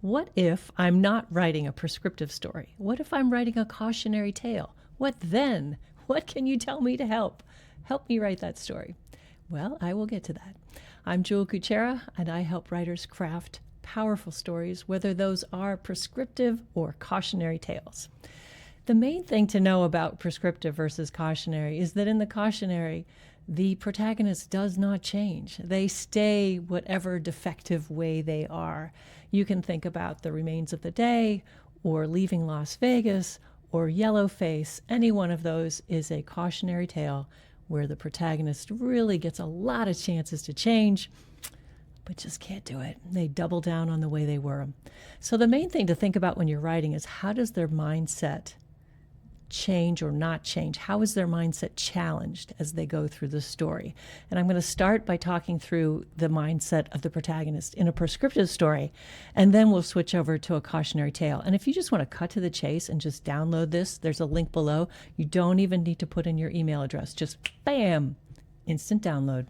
What if I'm not writing a prescriptive story? What if I'm writing a cautionary tale? What then? What can you tell me to help? Help me write that story. Well, I will get to that. I'm Jule Kucera, and I help writers craft powerful stories, whether those are prescriptive or cautionary tales. The main thing to know about prescriptive versus cautionary is that in the cautionary, the protagonist does not change. They stay whatever defective way they are. You can think about The Remains of the Day or Leaving Las Vegas or Yellowface. Any one of those is a cautionary tale where the protagonist really gets a lot of chances to change, but just can't do it. They double down on the way they were. So the main thing to think about when you're writing is, how does their mindset change or not change? How is their mindset challenged as they go through the story? And I'm going to start by talking through the mindset of the protagonist in a prescriptive story, and then we'll switch over to a cautionary tale. And if you just want to cut to the chase and just download this, there's a link below. You don't even need to put in your email address. Just bam, instant download.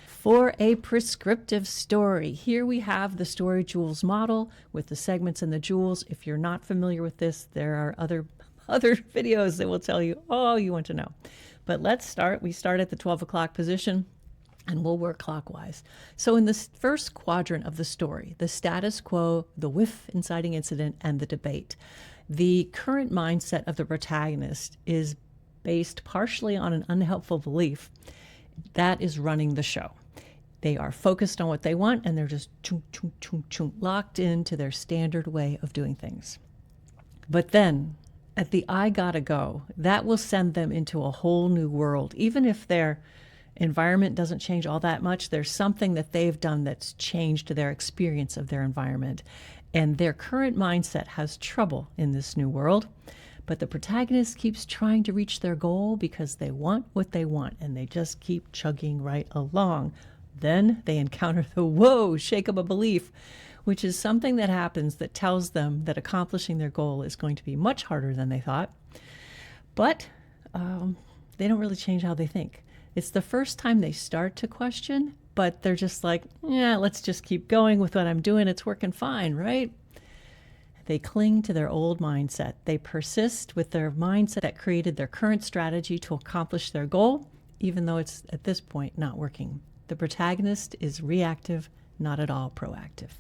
For a prescriptive story, here we have the StoryJoules model with the segments and the jewels. If you're not familiar with this, there are other videos that will tell you all you want to know. But let's start. We start at the 12 o'clock position, and we'll work clockwise. So in this first quadrant of the story, the status quo, the whiff inciting incident, and the debate, the current mindset of the protagonist is based partially on an unhelpful belief that is running the show. They are focused on what they want, and they're just locked into their standard way of doing things. But then, at the I gotta go, that will send them into a whole new world. Even if their environment doesn't change all that much, there's something that they've done that's changed their experience of their environment. And their current mindset has trouble in this new world. But the protagonist keeps trying to reach their goal because they want what they want, and they just keep chugging right along. Then they encounter the whoa, shake up a belief, which is something that happens that tells them that accomplishing their goal is going to be much harder than they thought. But they don't really change how they think. It's the first time they start to question, but they're just like, yeah, let's just keep going with what I'm doing. It's working fine, right? They cling to their old mindset. They persist with their mindset that created their current strategy to accomplish their goal, even though it's at this point not working. The protagonist is reactive, not at all proactive.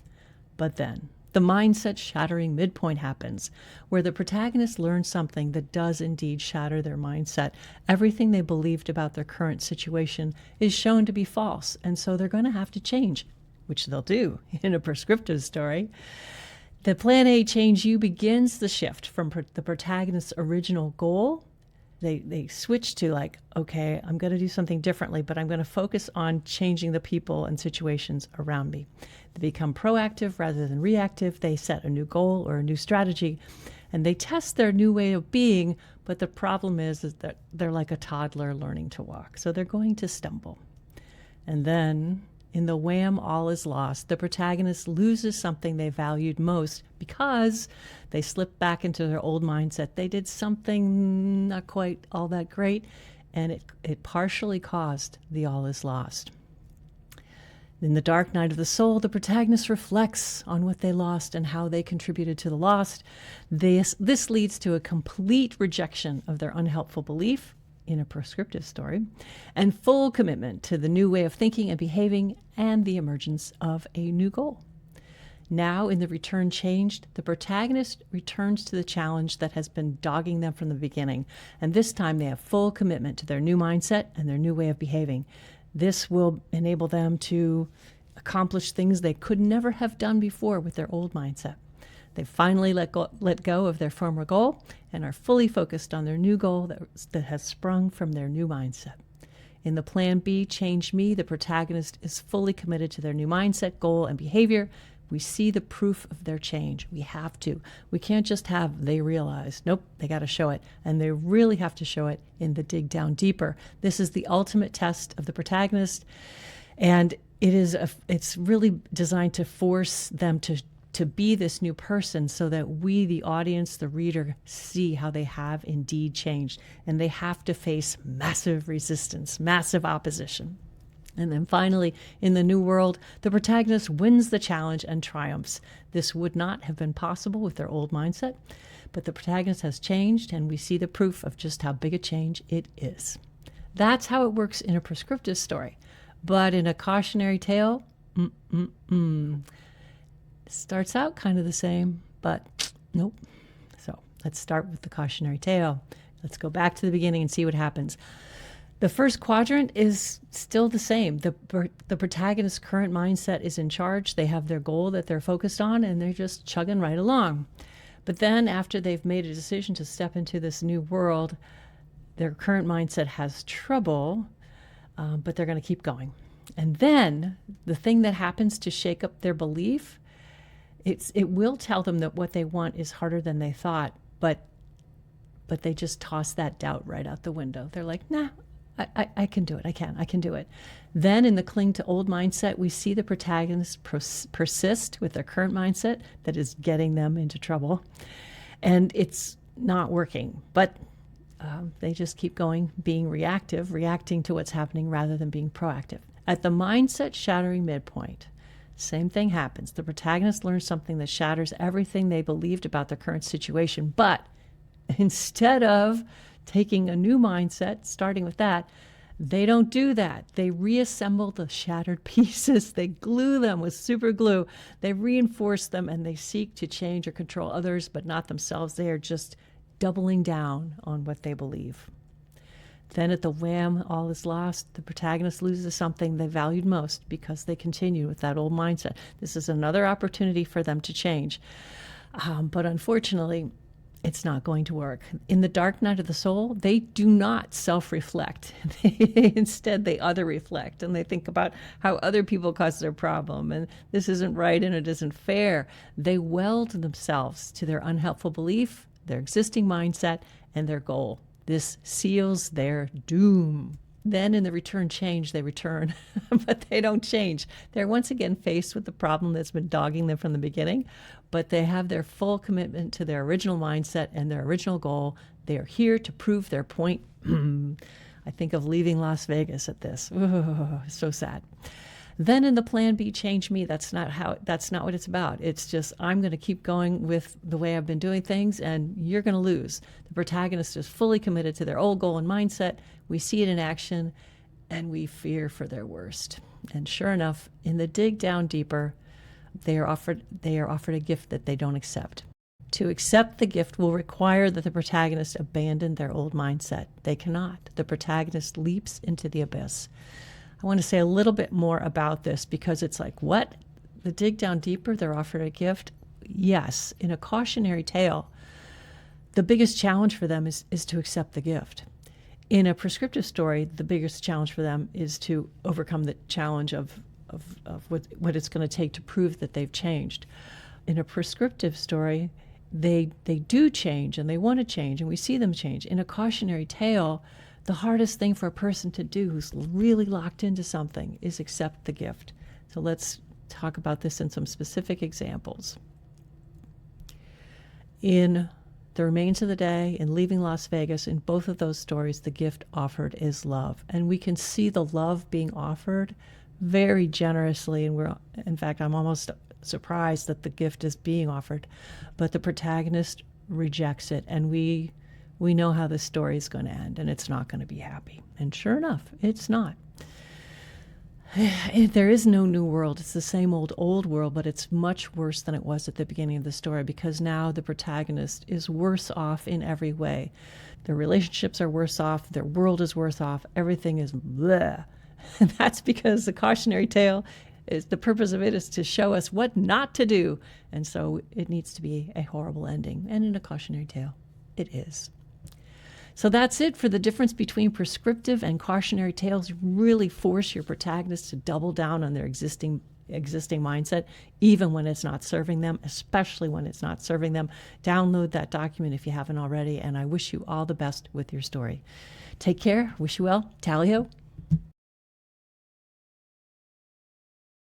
But then the mindset-shattering midpoint happens, where the protagonist learns something that does indeed shatter their mindset. Everything they believed about their current situation is shown to be false, and so they're going to have to change, which they'll do in a prescriptive story. The Plan A Change You begins the shift from the protagonist's original goal. They switch to like, okay, I'm going to do something differently, but I'm going to focus on changing the people and situations around me. They become proactive rather than reactive. They set a new goal or a new strategy, and they test their new way of being. But the problem is that they're like a toddler learning to walk. So they're going to stumble. And then in the WHAM All Is Lost, the protagonist loses something they valued most because they slipped back into their old mindset. They did something not quite all that great, and it partially caused the all is lost. In the dark night of the soul, the protagonist reflects on what they lost and how they contributed to the lost. This leads to a complete rejection of their unhelpful belief in a prescriptive story, and full commitment to the new way of thinking and behaving and the emergence of a new goal. Now, in the return changed, the protagonist returns to the challenge that has been dogging them from the beginning, and this time they have full commitment to their new mindset and their new way of behaving. This will enable them to accomplish things they could never have done before with their old mindset. They finally let go of their former goal and are fully focused on their new goal that has sprung from their new mindset. In the Plan B, Change Me, the protagonist is fully committed to their new mindset, goal, and behavior. We see the proof of their change. We have to. We can't just have they realize. Nope, they got to show it. And they really have to show it in the dig down deeper. This is the ultimate test of the protagonist. And it's really designed to force them to be this new person so that we, the audience, the reader, see how they have indeed changed. And they have to face massive resistance, massive opposition. And then finally, in the new world, the protagonist wins the challenge and triumphs. This would not have been possible with their old mindset, but the protagonist has changed, and we see the proof of just how big a change it is. That's how it works in a prescriptive story. But in a cautionary tale, starts out kind of the same, but nope. So let's start with the cautionary tale. Let's go back to the beginning and see what happens. The first quadrant is still the same. The protagonist's current mindset is in charge. They have their goal that they're focused on, and they're just chugging right along. But then after they've made a decision to step into this new world, their current mindset has trouble, but they're going to keep going. And then the thing that happens to shake up their belief, it will tell them that what they want is harder than they thought, but they just toss that doubt right out the window. They're like, nah, I can do it. I can do it. Then in the cling to old mindset, we see the protagonists persist with their current mindset that is getting them into trouble. And it's not working, but they just keep going, being reactive, reacting to what's happening rather than being proactive. At the mindset-shattering midpoint, same thing happens. The protagonist learns something that shatters everything they believed about their current situation, but instead of taking a new mindset, starting with that, they don't do that. They reassemble the shattered pieces. They glue them with super glue. They reinforce them, and they seek to change or control others, but not themselves. They are just doubling down on what they believe. Then at the WHAM, all is lost. The protagonist loses something they valued most because they continue with that old mindset. This is another opportunity for them to change. But unfortunately, it's not going to work. In the dark night of the soul, they do not self-reflect. Instead, they other-reflect, and they think about how other people cause their problem, and this isn't right and it isn't fair. They weld themselves to their unhelpful belief, their existing mindset, and their goal. This seals their doom. Then in the return change, they return, but they don't change. They're once again faced with the problem that's been dogging them from the beginning, but they have their full commitment to their original mindset and their original goal. They are here to prove their point. I think of leaving Las Vegas at this. Oh, so sad. Then in the plan B, change me, that's not what it's about. It's just, I'm going to keep going with the way I've been doing things, and you're going to lose. The protagonist is fully committed to their old goal and mindset. We see it in action, and we fear for their worst. And sure enough, in the dig down deeper, they are offered a gift that they don't accept. To accept the gift will require that the protagonist abandon their old mindset. They cannot. The protagonist leaps into the abyss. I want to say a little bit more about this because it's like, what? The dig down deeper, they're offered a gift? Yes. In a cautionary tale, the biggest challenge for them is to accept the gift. In a prescriptive story, the biggest challenge for them is to overcome the challenge of what it's going to take to prove that they've changed. In a prescriptive story, they do change and they want to change, and we see them change. In a cautionary tale, the hardest thing for a person to do who's really locked into something is accept the gift. So let's talk about this in some specific examples. In The Remains of the Day and Leaving Las Vegas, in both of those stories, the gift offered is love. And we can see the love being offered very generously. And in fact, I'm almost surprised that the gift is being offered. But the protagonist rejects it, and we know how this story is going to end, and it's not going to be happy. And sure enough, it's not. There is no new world. It's the same old world, but it's much worse than it was at the beginning of the story, because now the protagonist is worse off in every way. Their relationships are worse off. Their world is worse off. Everything is bleh. And that's because the cautionary tale the purpose of it is to show us what not to do. And so it needs to be a horrible ending. And in a cautionary tale, it is. So that's it for the difference between prescriptive and cautionary tales. Really force your protagonist to double down on their existing mindset, even when it's not serving them, especially when it's not serving them. Download that document if you haven't already, and I wish you all the best with your story. Take care. Wish you well. Tally-ho.